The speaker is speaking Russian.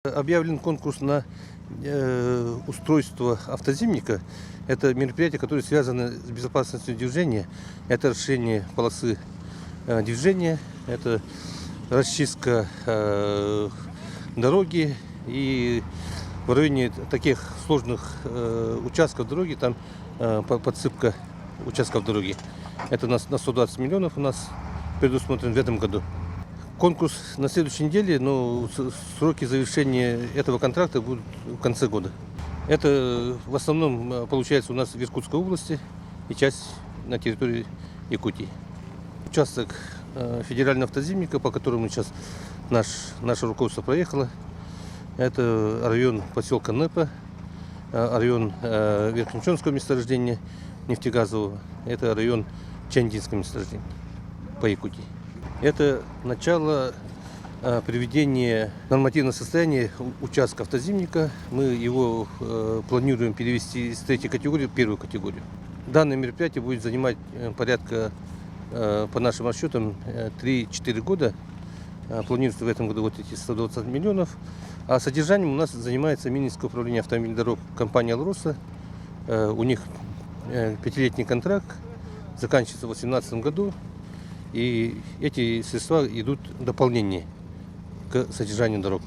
Объявлен конкурс на устройство автозимника. Это мероприятия, которые связаны с безопасностью движения. Это расширение полосы движения, это расчистка дороги. И в районе таких сложных участков дороги, там подсыпка участков дороги. Это на 120 миллионов у нас предусмотрен в этом году. Конкурс на следующей неделе, но сроки завершения этого контракта будут в конце года. Это в основном получается у нас в Иркутской области и часть на территории Якутии. Участок федерального автозимника, по которому сейчас наше руководство проехало, это район поселка Нэпа, район Верхнечонского месторождения нефтегазового, это район Чандинского месторождения по Якутии. Это начало приведения нормативного состояния участка автозимника. Мы его планируем перевести из третьей категории в первую категорию. Данное мероприятие будет занимать порядка, по нашим расчетам, 3-4 года. Планируется в этом году вот эти 120 миллионов. А содержанием у нас занимается Минское управление автомобильных дорог, компания «Алроса». У них 5-летний контракт, заканчивается в 2018 году. И эти средства идут в дополнение к содержанию дорог.